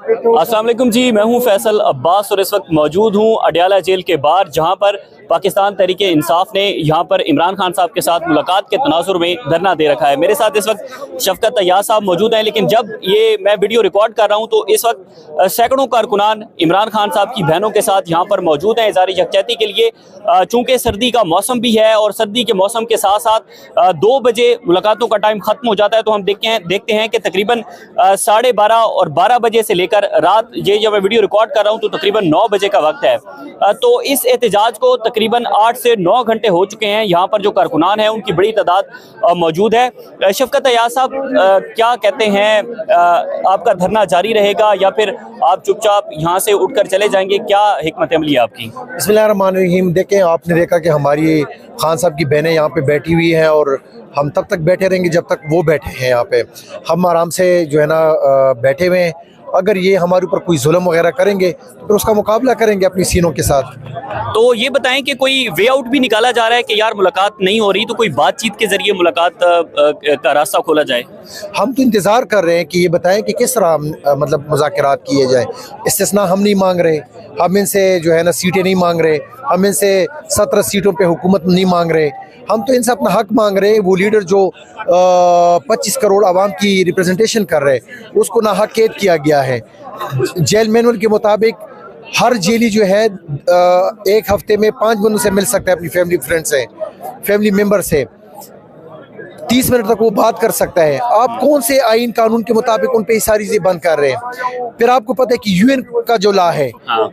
अस्सलाम वालेकुम जी, मैं हूं फैसल अब्बास और इस वक्त मौजूद हूं अडयाला जेल के बाहर, जहां पर पाकिस्तान तहरीक इंसाफ ने यहां पर इमरान खान साहब के साथ मुलाकात के तनाजुर में धरना दे रखा है। मेरे साथ इस वक्त शफकत तैयार साहब मौजूद हैं, लेकिन जब ये मैं वीडियो रिकॉर्ड कर रहा हूं तो इस वक्त सैकड़ों कारकुनान इमरान खान साहब की बहनों के साथ यहां पर मौजूद हैं इज़हार यकजहती के लिए। चूँकि सर्दी का मौसम भी है और सर्दी के मौसम के साथ साथ 2 बजे मुलाकातों का टाइम ख़त्म हो जाता है, तो हम देखते हैं कि तकरीबन 12:30 और 12 बजे से लेकर रात, ये जब मैं वीडियो रिकॉर्ड कर रहा हूँ तो तकरीबन 9 बजे का वक्त है। तो इस एहतजाज को तकरीबन 8 से 9 घंटे हो चुके हैं। यहाँ पर जो कारकुनान हैं उनकी बड़ी तादाद मौजूद है। शफकत तैयार साहब, क्या कहते हैं, आपका धरना जारी रहेगा या फिर आप चुपचाप यहाँ से उठकर चले जाएंगे? क्या हिकमत अमली है आपकी? बिस्मिल्लाहिर्रहमानिर्रहीम। देखें, आपने देखा कि हमारी खान साहब की बहनें यहाँ पे बैठी हुई हैं और हम तब तक बैठे रहेंगे जब तक वो बैठे हैं यहाँ पे। हम आराम से जो है ना बैठे हुए हैं। अगर ये हमारे ऊपर कोई जुल्म वगैरह करेंगे तो फिर उसका मुकाबला करेंगे अपनी सीनों के साथ। तो ये बताएं कि कोई वे आउट भी निकाला जा रहा है कि यार मुलाकात नहीं हो रही तो कोई बातचीत के जरिए मुलाकात का रास्ता खोला जाए? हम तो इंतज़ार कर रहे हैं कि ये बताएं कि किस तरह मतलब मुज़ाकरात किए जाए। इस्तिस्ना हम नहीं मांग रहे, हम इनसे जो है ना सीटें नहीं मांग रहे, हम इनसे 17 सीटों पे हुकूमत नहीं मांग रहे। हम तो इनसे अपना हक मांग रहे हैं। वो लीडर जो 25 करोड़ आवाम की रिप्रेजेंटेशन कर रहे हैं उसको नाहक कैद किया गया है। जेल मैनुअल के मुताबिक हर जेली जो है 1 हफ्ते में 5 बंदों से मिल सकता है, अपनी फैमिली फ्रेंड से, फैमिली मेम्बर से। 30 मिनट तक वो बात कर सकता है। आप कौन से आइन कानून के मुताबिक उन पे ये सारी चीजें बंद कर रहे हैं? फिर आपको पता है कि यूएन का जो लॉ है,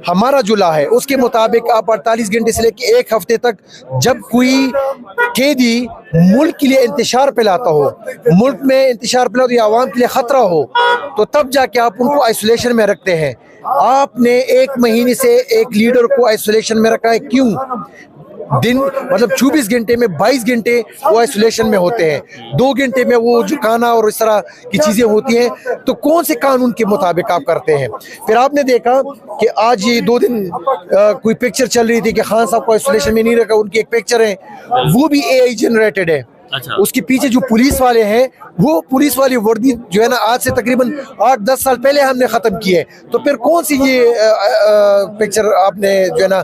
हमारा जो लॉ है, उसके मुताबिक आप 48 घंटे से लेकर 1 हफ्ते तक जब कोई कैदी मुल्क के लिए इंतशार फैलाता हो, मुल्क में इंतशार फैलाता हो या आवाम के लिए खतरा हो, तो तब जाके आप उनको आइसोलेशन में रखते हैं। आपने 1 महीने से एक लीडर को आइसोलेशन में रखा है, क्यों? दिन मतलब 24 घंटे में 22 घंटे वो आइसोलेशन में होते हैं, 2 घंटे में वो जो खाना और इस तरह की चीज़ें होती हैं। तो कौन से कानून के मुताबिक आप करते हैं? फिर आपने देखा कि आज ये 2 दिन कोई पिक्चर चल रही थी कि खान साहब को आइसोलेशन में नहीं रखा। उनकी एक पिक्चर है, वो भी AI जनरेटेड है। अच्छा। उसके पीछे जो पुलिस वाले हैं, वो पुलिस वाली वर्दी जो है ना आज से तकरीबन 8-10 साल पहले हमने ख़त्म की है। तो फिर कौन सी ये पिक्चर आपने जो है ना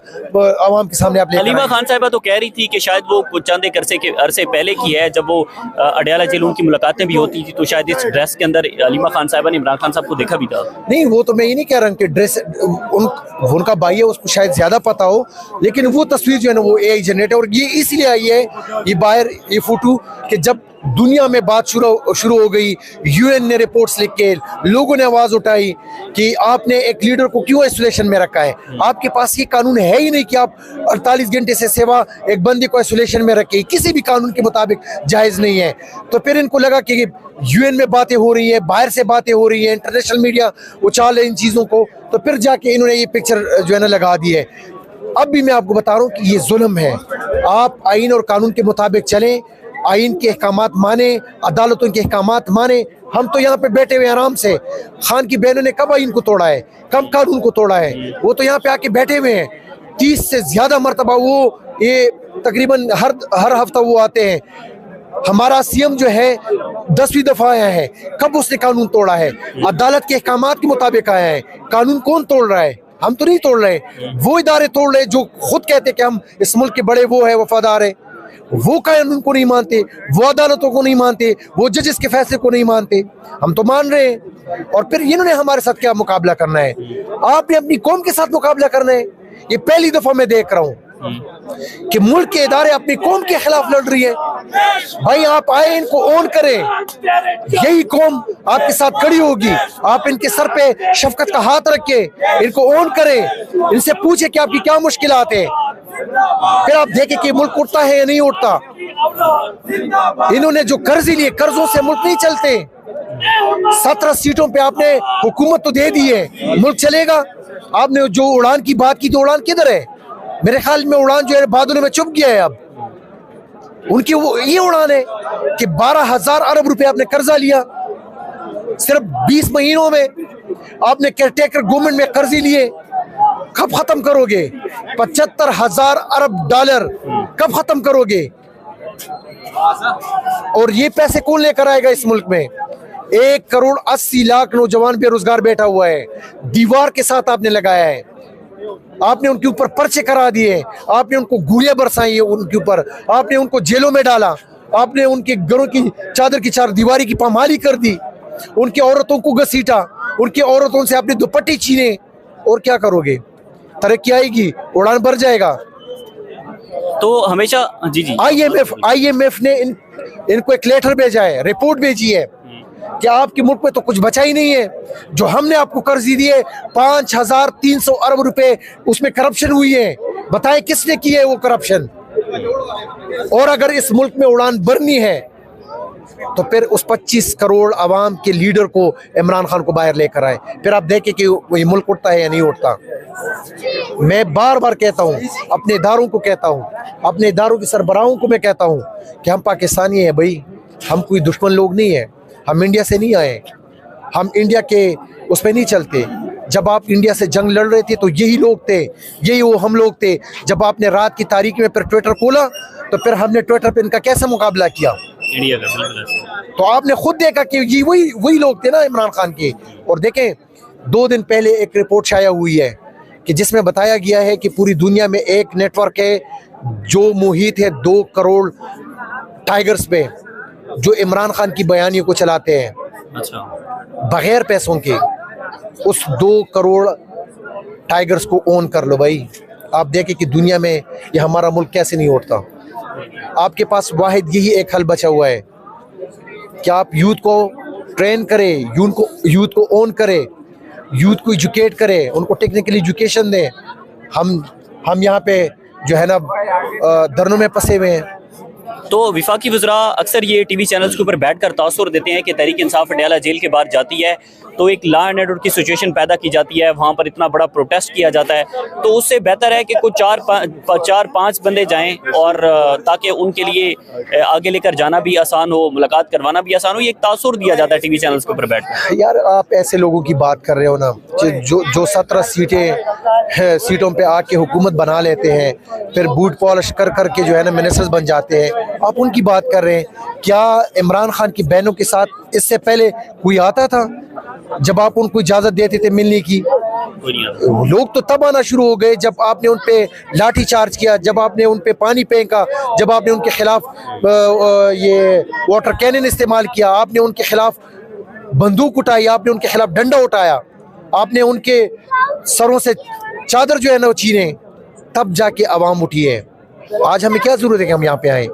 आवाम के सामने आप ले? हलीमा खान साहिबा तो कह रही थी कि शायद वो कुछ चंद एक अरसे पहले की है, जब वो अडयाला जेल उनकी मुलाकातें भी होती थी, तो शायद इस ड्रेस के अंदर हलीमा खान साहिबा ने इमरान खान साहब को देखा भी था। नहीं, वो तो मैं ये नहीं कह रहा हूँ कि ड्रेस उनका भाई है, उसको शायद ज्यादा पता हो, लेकिन वो तस्वीर जो है ना वो AI जनरेट है। और ये इसलिए आई है ये बाहर, ये फोटो, कि जब दुनिया में बात शुरू हो गई, यूएन ने रिपोर्ट्स लिख के लोगों ने आवाज उठाई कि आपने एक लीडर को क्यों आइसोलेशन में रखा है। आपके पास ये कानून है ही नहीं कि आप 48 घंटे से सेवा एक बंदे को आइसोलेशन में रखें, किसी भी कानून के मुताबिक जायज नहीं है। तो फिर इनको लगा कि यूएन में बातें हो रही है, बाहर से बातें हो रही है, इंटरनेशनल मीडिया उछाल है इन चीज़ों को, तो फिर जाके इन्होंने ये पिक्चर जो है ना लगा दी है। अब भी मैं आपको बता रहा हूँ कि ये जुल्म है। आप आइन और कानून के मुताबिक चलें, आइन के अहकामात माने, अदालतों के अहकामात माने। हम तो यहाँ पे बैठे हुए आराम से। खान की बहनों ने कब आइन को तोड़ा है, कब कानून को तोड़ा है? वो तो यहाँ पे आके बैठे हुए हैं। 30 से ज्यादा मरतबा वो ये तकरीबन हर हफ्ता वो आते हैं। हमारा CM जो है 10वीं दफा आया है, कब उसने कानून तोड़ा है? अदालत के अहकामात के मुताबिक आया है। कानून कौन तोड़ रहा है? हम तो नहीं तोड़ रहे, वो इदारे तोड़ रहे जो खुद कहते हैं कि हम इस मुल्क के बड़े वो है, वफादार है। वो कानून को नहीं मानते, वो अदालतों को नहीं मानते, वो जजेस के फैसले को नहीं मानते। हम तो मान रहे हैं। और फिर इन्होंने हमारे साथ क्या मुकाबला करना है? आपने अपनी कौम के साथ मुकाबला करना है। ये पहली दफा मैं देख रहा हूँ कि मुल्क के इदारे अपनी कौम के खिलाफ लड़ रही है। भाई आप आए, इनको ऑन करें, यही कौम आपके साथ खड़ी होगी। आप इनके सर पे शफकत का हाथ रखे, इनको ऑन करें, इनसे पूछे कि आपकी क्या मुश्किलात है। फिर आप देखें कि मुल्क उठता है या नहीं उठता। इन्होंने जो कर्ज लिए, कर्जों से मुल्क नहीं चलते। 17 सीटों पे आपने हुकूमत तो दे दी है, मुल्क चलेगा? आपने जो उड़ान की बात की, तो उड़ान किधर है? मेरे ख्याल में उड़ान जो है बादलों में छुप गया है। अब उनकी वो ये उड़ान है कि 12,000 अरब रुपए आपने कर्जा लिया सिर्फ 20 महीनों में। आपने केयरटेकर गवर्नमेंट में कर्जे लिए, कब खत्म करोगे? 75,000 अरब डॉलर कब खत्म करोगे? और ये पैसे कौन लेकर आएगा इस मुल्क में? 1,80,00,000 नौजवान बेरोजगार बैठा हुआ है, दीवार के साथ आपने लगाया है, आपने उनके ऊपर पर्चे करा दिए, आपने उनको गोलियां बरसाई है उनके ऊपर, आपने उनको जेलों में डाला, आपने उनके घरों की चादर की चार दीवारी की पामाली कर दी, उनकी औरतों को घसीटा, उनकी औरतों से आपने दुपट्टे छीने, और क्या करोगे? तरक्की आएगी? उड़ान भर जाएगा? तो हमेशा जी जी आईएमएफ ने इनको एक लेटर भेजा है, रिपोर्ट भेजी है कि आपके मुल्क में तो कुछ बचा ही नहीं है, जो हमने आपको कर्ज दिए 5,300 अरब रुपए, उसमें करप्शन हुई है, बताएं किसने की है वो करप्शन? और अगर इस मुल्क में उड़ान भरनी है तो फिर उस 25 करोड़ आवाम के लीडर को, इमरान खान को बाहर लेकर आए, फिर आप देखें कि ये मुल्क उठता है या नहीं उठता। मैं बार बार कहता हूँ, अपने इदारों को कहता हूँ, अपने इदारों के सरबराहों को मैं कहता हूँ कि हम पाकिस्तानी हैं भाई, हम कोई दुश्मन लोग नहीं है, हम इंडिया से नहीं आए, हम इंडिया के उस पर नहीं चलते। जब आप इंडिया से जंग लड़ रहे थे तो यही लोग थे, यही वो हम लोग थे। जब आपने रात की तारीख में फिर ट्विटर खोला तो फिर हमने ट्विटर पे इनका कैसे मुकाबला किया? इंडिया का। तो आपने खुद देखा कि ये वही लोग थे ना इमरान खान के। और देखें, 2 दिन पहले एक रिपोर्ट शाया हुई है कि जिसमें बताया गया है कि पूरी दुनिया में एक नेटवर्क है जो मुहित है 2 करोड़ टाइगर्स पे, जो इमरान खान की बयानियों को चलाते हैं। अच्छा। बगैर पैसों के उस 2 करोड़ टाइगर्स को ओन कर लो भाई। आप देखें कि दुनिया में ये हमारा मुल्क कैसे नहीं उठता। आपके पास वाहिद यही एक हल बचा हुआ है कि आप यूथ को ट्रेन करें, यूथ को ओन करें, यूथ को एजुकेट करें, उनको टेक्निकल एजुकेशन दें। हम यहाँ पे जो है ना धरनों में फंसे हुए हैं। तो विफाकी वज़रा अक्सर ये टीवी चैनल्स के ऊपर बैठकर तासुर देते हैं कि तहरीक इंसाफ अडयाला जेल के बाहर जाती है तो एक लॉ एंड ऑर्डर की सिचुएशन पैदा की जाती है, वहाँ पर इतना बड़ा प्रोटेस्ट किया जाता है। तो उससे बेहतर है कि कुछ 4-5 बंदे जाएं और ताकि उनके लिए आगे लेकर जाना भी आसान हो, मुलाकात करवाना भी आसान हो। ये एक तासुर दिया जाता है टीवी चैनल्स के ऊपर बैठकर। यार आप ऐसे लोगों की बात कर रहे हो ना जो 17 सीटों पे आके हुकूमत बना लेते हैं, फिर बूट पॉलिश कर करके जो है ना मिनिस्टर्स बन जाते हैं। आप उनकी बात कर रहे हैं। क्या इमरान खान की बहनों के साथ इससे पहले कोई आता था जब आप उनको इजाजत देते थे मिलने की? लोग तो तब आना शुरू हो गए जब आपने उन पे लाठी चार्ज किया, जब आपने उन पे पानी फेंका, जब आपने उनके खिलाफ ये वाटर कैनन इस्तेमाल किया, आपने उनके खिलाफ बंदूक उठाई, आपने उनके खिलाफ डंडा उठाया, आपने उनके सरों से चादर जो है ना छीने, तब जाके आवाम उठी है। आज हमें क्या जरूरत है कि हम यहाँ पे आए?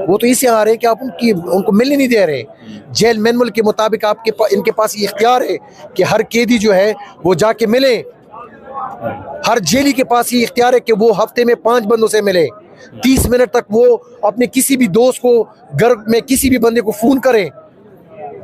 वो तो इससे आ रहे हैं कि आप उनको मिलने नहीं दे रहे। जेल मैनुअल के मुताबिक इनके पास ये इख्तियार है कि हर कैदी जो है वो जाके मिले। हर जेली के पास ये इख्तियार है कि वो हफ्ते में 5 बंदों से मिले, 30 मिनट तक वो अपने किसी भी दोस्त को, घर में किसी भी बंदे को फोन करें।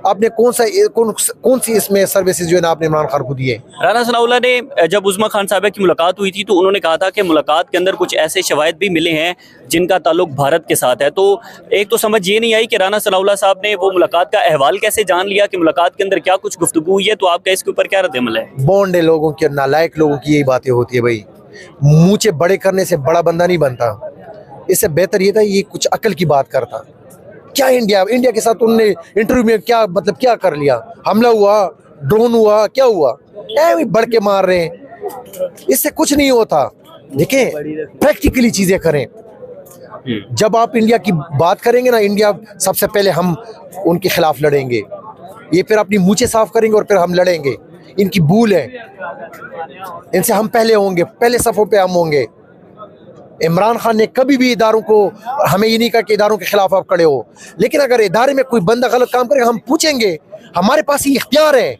आपने कौन सी इसमें सर्विसेज जो है ना आपने इमरान खान को दिए? राना सनाउल्लाह ने जब उस्मा खान साहब की मुलाकात हुई थी तो उन्होंने कहा था कि मुलाकात के अंदर कुछ ऐसे शवाहिद भी मिले हैं जिनका ताल्लुक भारत के साथ है। तो एक तो समझ ये नहीं आई कि राना सनाउल्लाह साहब ने वो मुलाकात का अहवाल कैसे जान लिया कि मुलाकात के अंदर क्या कुछ गुफ्तगू हुई है। तो आपका इसके ऊपर क्या रद्द-ए-अमल है? बॉन्ड लोगों के, नालायक लोगों की यही बातें होती है भाई। मूंचे बड़े करने से बड़ा बंदा नहीं बनता। इससे बेहतर ये था ये कुछ अकल की बात करता। क्या इंडिया के साथ उनने इंटरव्यू में क्या कर लिया? हमला हुआ, ड्रोन हुआ, क्या हुआ? बढ़ के मार रहे हैं, इससे कुछ नहीं होता। देखें, प्रैक्टिकली चीजें करें। जब आप इंडिया की बात करेंगे ना, इंडिया सबसे पहले हम उनके खिलाफ लड़ेंगे। ये फिर अपनी मूंछें साफ करेंगे और फिर हम लड़ेंगे। इनकी भूल है, इनसे हम पहले होंगे, पहले सफों पे हम होंगे। इमरान खान ने कभी भी इदारों को, हमें ये नहीं कहा कि इदारों के खिलाफ आप खड़े हो, लेकिन अगर इदारे में कोई बंदा गलत काम करेगा हम पूछेंगे। हमारे पास ये इख्तियार है,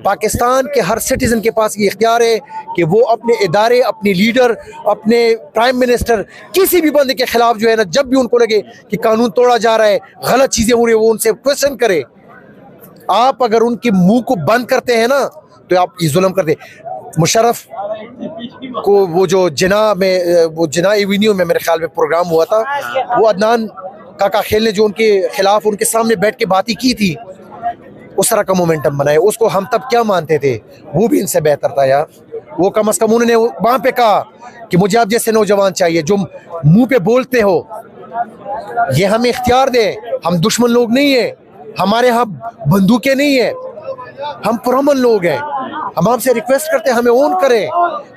पाकिस्तान के हर सिटीजन के पास ये इख्तियार है कि वो अपने इदारे, अपने लीडर, अपने प्राइम मिनिस्टर, किसी भी बंदे के खिलाफ जो है ना, जब भी उनको लगे कि कानून तोड़ा जा रहा है, गलत चीजें हो रही है, वो उनसे क्वेश्चन करे। आप अगर उनके मुंह को बंद करते हैं ना तो आप ये जुल्म करते। मुशर्रफ को वो जो जिना एवेन्यू में मेरे ख्याल में प्रोग्राम हुआ था, वो अदनान काका खेल ने जो उनके खिलाफ उनके सामने बैठ के बातें की थी, उस तरह का मोमेंटम बनाए। उसको हम तब क्या मानते थे, वो भी इनसे बेहतर था यार। वो कम से कम उन्होंने वहां पे कहा कि मुझे आप जैसे नौजवान चाहिए जो मुंह पे बोलते हो, ये हमें इख्तियार दे, हम दुश्मन लोग नहीं है। हमारे यहाँ बंदूकें नहीं है, हम पुरअमन लोग हैं। हम आपसे रिक्वेस्ट करते हैं हमें ओन करें,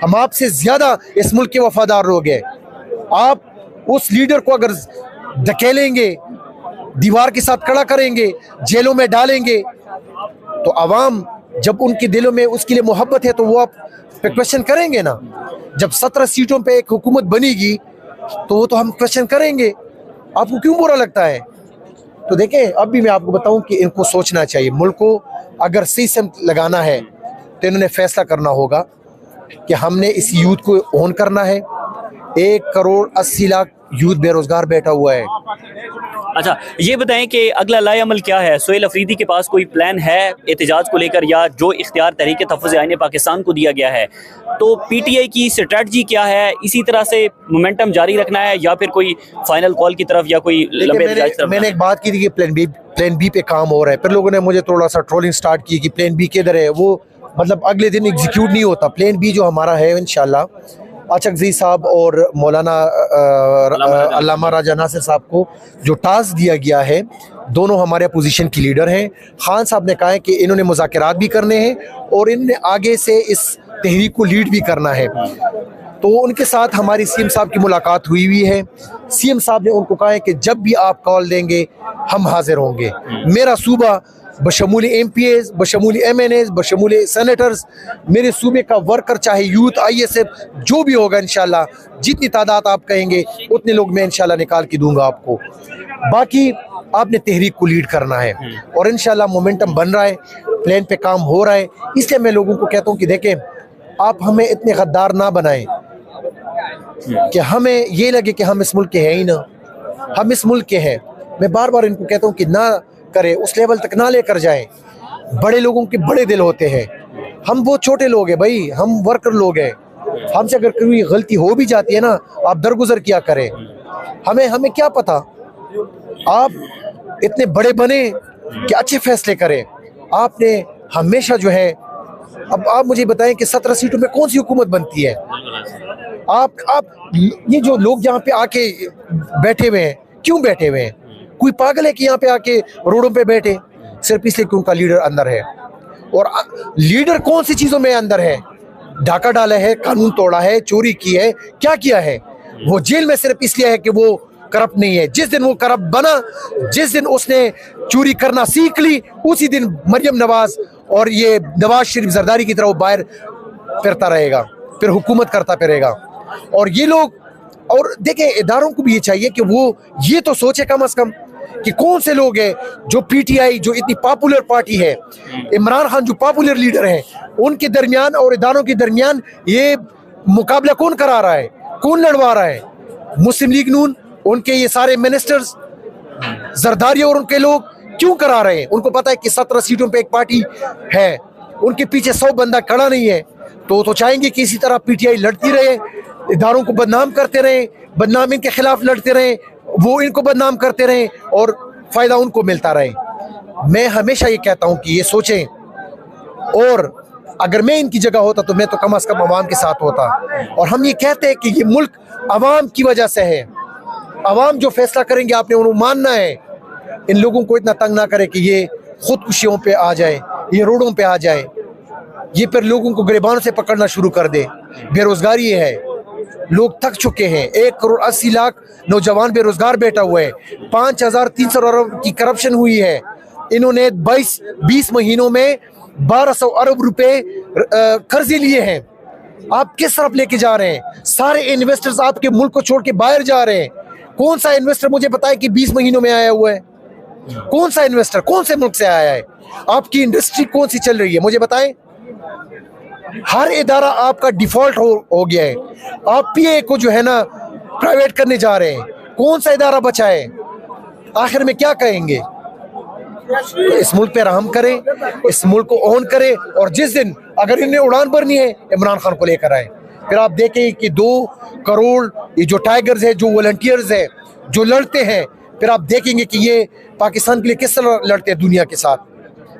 हम आपसे ज्यादा इस मुल्क के वफादार लोग हैं। आप उस लीडर को अगर धकेलेंगे, दीवार के साथ खड़ा करेंगे, जेलों में डालेंगे, तो अवाम जब उनके दिलों में उसके लिए मोहब्बत है तो वो आप पे क्वेश्चन करेंगे ना। जब 17 सीटों पे एक हुकूमत बनेगी तो वो तो हम क्वेश्चन करेंगे। आपको क्यों बुरा लगता है? तो देखें, अब भी मैं आपको बताऊं कि इनको सोचना चाहिए। मुल्क को अगर सिस्टम लगाना है तो इन्होंने फैसला करना होगा कि हमने इस यूथ को ओन करना है। 1 करोड़ 80 लाख यूथ बेरोजगार बैठा हुआ है। अच्छा, ये बताएं कि अगला लाएअमल क्या है? सोहेल अफरीदी के पास कोई प्लान है एहतजाज को लेकर, या जो इख्तियार तहरीक तहफ़्फ़ुज़ आईन पाकिस्तान को दिया गया है, तो पीटीआई की स्ट्रेटजी क्या है? इसी तरह से मोमेंटम जारी रखना है या फिर कोई फाइनल कॉल की तरफ या कोई लंबे एहतजाज की तरफ? मैंने एक बात की थी कि प्लान बी पे काम हो रहा है, फिर लोगों ने मुझे थोड़ा सा ट्रोलिंग स्टार्ट की कि प्लान बी किधर है। वो मतलब अगले दिन एग्जीक्यूट नहीं होता। प्लान बी जो हमारा है इंशाल्लाह अचकज़ई साहब और मौलाना अल्लामा राजा नासिर साहब को जो टास्क दिया गया है, दोनों हमारे अपोजिशन की लीडर हैं। खान साहब ने कहा है कि इन्होंने मुज़ाकरात भी करने हैं और इन्हें आगे से इस तहरीक को लीड भी करना है। तो उनके साथ हमारी सीएम साहब की मुलाकात हुई है। सीएम साहब ने उनको कहा है कि जब भी आप कॉल देंगे हम हाजिर होंगे। मेरा सूबा बशमूल MPAs, बशमूल MNAs, बशमूल सेनेटर्स, मेरे सूबे का वर्कर, चाहे यूथ, ISF, जो भी होगा इंशाल्लाह, जितनी तादाद आप कहेंगे उतने लोग मैं इंशाल्लाह निकाल के दूंगा आपको। बाकी आपने तहरीक को लीड करना है और इंशाल्लाह मोमेंटम बन रहा है, प्लान पे काम हो रहा है। इसलिए मैं लोगों को कहता हूँ कि देखें, आप हमें इतने गद्दार ना बनाएं कि हमें ये लगे कि हम इस मुल्क के हैं ही ना। हम इस मुल्क के हैं। मैं बार बार इनको कहता हूँ कि ना करें, उस लेवल तक ना लेकर जाएं। बड़े लोगों के बड़े दिल होते हैं, हम वो छोटे लोग हैं भाई, हम वर्कर लोग हैं। हमसे अगर कोई गलती हो भी जाती है ना, आप दरगुजर किया करें। हमें क्या पता, आप इतने बड़े बने कि अच्छे फैसले करें। आपने हमेशा जो है, अब आप मुझे बताएं कि 17 सीटों में कौन सी हुकूमत बनती है? आप ये जो लोग यहाँ पे आके बैठे हुए हैं, क्यों बैठे हुए हैं? कोई पागल है कि यहाँ पे आके रोडों पे बैठे? सिर्फ इसलिए कि उनका लीडर अंदर है। और लीडर कौन सी चीजों में अंदर है? डाका डाला है, कानून तोड़ा है, चोरी की है, क्या किया है? वो जेल में सिर्फ इसलिए है कि वो करप्ट नहीं है। जिस दिन वो करप्ट बना, जिस दिन उसने चोरी करना सीख ली, उसी दिन मरियम नवाज और ये नवाज शरीफ जरदारी की तरह वो बाहर फिरता रहेगा, फिर हुकूमत करता फिरेगा। और ये लोग, और देखें, इदारों को भी ये चाहिए कि वो ये तो सोचे कम से कम कि कौन से लोग हैं जो PTI जो इतनी पॉपुलर पार्टी है, इमरान खान जो पॉपुलर लीडर हैं, उनके दरमियान और इदारों के दरमियान ये मुकाबला कौन करा रहा है, कौन लड़वा रहा है? मुस्लिम लीग नून, उनके ये सारे मिनिस्टर्स, जरदारी और उनके लोग क्यों करा रहे हैं? उनको पता है कि 17 सीटों पे एक पार्टी है, उनके पीछे 100 बंदा खड़ा नहीं है। तो चाहेंगे कि इसी तरह PTI लड़ती रहे, इदारों को बदनाम करते रहे, बदनामी के खिलाफ लड़ते रहे, वो इनको बदनाम करते रहे और फायदा उनको मिलता रहे। मैं हमेशा ये कहता हूँ कि ये सोचें, और अगर मैं इनकी जगह होता तो मैं तो कम से कम अवाम के साथ होता। और हम ये कहते हैं कि ये मुल्क अवाम की वजह से है। अवाम जो फैसला करेंगे आपने उन्हें मानना है। इन लोगों को इतना तंग ना करे कि ये खुदकुशियों पे आ जाए, ये रोडों पे आ जाए, ये फिर लोगों को गिरबानों से पकड़ना शुरू कर दे। बेरोजगारी है, लोग थक चुके हैं। 1 करोड़ 80 लाख नौजवान बेरोजगार बैठा हुआ है। 5300 अरब की करप्शन हुई है। इन्होंने 20 महीनों में 1200 अरब रुपए कर्जे लिए हैं। आप किस तरफ लेके जा रहे हैं? सारे इन्वेस्टर्स आपके मुल्क को छोड़ के बाहर जा रहे हैं। कौन सा इन्वेस्टर मुझे बताए कि 20 महीनों में आया हुआ है? कौन सा इन्वेस्टर कौन से मुल्क से आया है? आपकी इंडस्ट्री कौन सी चल रही है मुझे बताएं। हर इदारा आपका डिफॉल्ट हो गया है। आप PA को जो है ना प्राइवेट करने जा रहे हैं। कौन सा इदारा बचा है? आखिर में क्या कहेंगे? तो इस मुल्क पे रहम करें, इस मुल्क को ऑन करें, और जिस दिन अगर इन्हें उड़ान भरनी है इमरान खान को लेकर आए। फिर आप देखें कि 2 करोड़ ये जो टाइगर्स है, जो वॉलंटियर्स है, जो लड़ते हैं, फिर आप देखेंगे कि ये पाकिस्तान के लिए किस तरह लड़ते हैं दुनिया के साथ।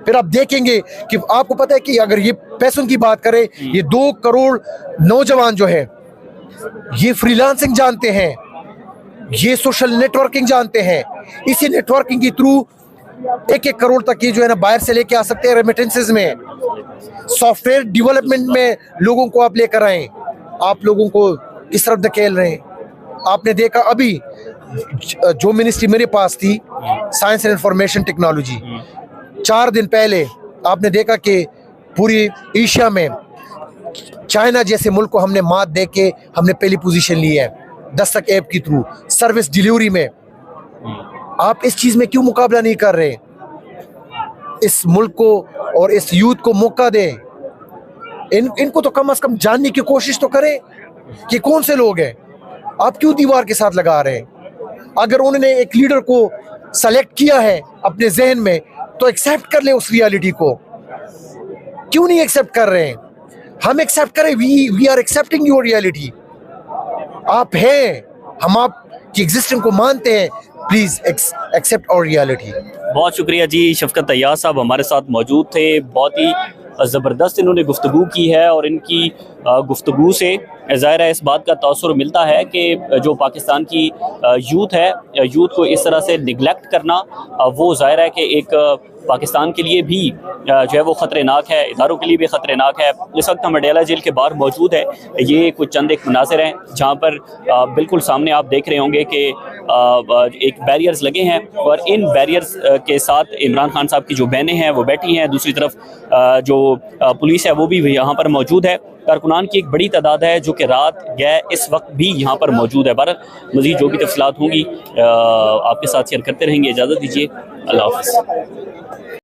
फिर आप देखेंगे कि आपको पता है कि अगर ये पैसों की बात करें, ये 2 करोड़ नौजवान जो है ये फ्रीलांसिंग जानते हैं, ये सोशल नेटवर्किंग जानते हैं। इसी नेटवर्किंग के थ्रू 1-1 करोड़ तक ये जो है ना बाहर से लेके आ सकते हैं रेमिटेंसेस में। सॉफ्टवेयर डेवलपमेंट में लोगों को आप लेकर आए, आप लोगों को इस तरफ धकेल रहे हैं। आपने देखा अभी जो मिनिस्ट्री मेरे पास थी, साइंस एंड इंफॉर्मेशन टेक्नोलॉजी, 4 दिन पहले आपने देखा कि पूरी एशिया में चाइना जैसे मुल्क को हमने मात दे के हमने पहली पोजीशन ली है दस्तक ऐप के थ्रू सर्विस डिलीवरी में। आप इस चीज में क्यों मुकाबला नहीं कर रहे? इस मुल्क को और इस यूथ को मौका दें। इनको तो कम से कम जानने की कोशिश तो करें कि कौन से लोग हैं। आप क्यों दीवार के साथ लगा रहे हैं? अगर उन्होंने एक लीडर को सेलेक्ट किया है अपने जहन में तो एक्सेप्ट कर ले उस रियलिटी को। क्यों नहीं एक्सेप्ट कर रहे हैं? हम एक्सेप्ट करें। We are accepting your reality. आप हैं, हम आपकी एग्जिस्टेंस को मानते हैं। Please accept our reality. बहुत शुक्रिया जी। शफकत तैयार साहब हमारे साथ मौजूद थे। बहुत ही ज़बरदस्त इन्होंने गुफ्तगू की है और इनकी गुफ्तगू से ज़ाहिर है इस बात का तासुर मिलता है कि जो पाकिस्तान की यूथ है, यूथ को इस तरह से निगलेक्ट करना वो ज़ाहिर है कि एक पाकिस्तान के लिए भी जो है वो ख़तरनाक है, इदारों के लिए भी ख़तरनाक है। इस वक्त हम अडयाला जेल के बाहर मौजूद है। ये कुछ चंद एक मुनाज़िर हैं जहाँ पर बिल्कुल सामने आप देख रहे होंगे कि एक बैरियर्स लगे हैं और इन बैरियर्स के साथ इमरान खान साहब की जो बहनें हैं वो बैठी हैं। दूसरी तरफ जो पुलिस है वो भी यहाँ पर मौजूद है। कारकुनान की एक बड़ी तादाद है जो कि रात गए इस वक्त भी यहाँ पर मौजूद है। बहरहाल मज़ीद जो भी तफसीलात होंगी आपके साथ शेयर करते रहेंगे। इजाज़त दीजिए। अल्लाह हाफ़िज़।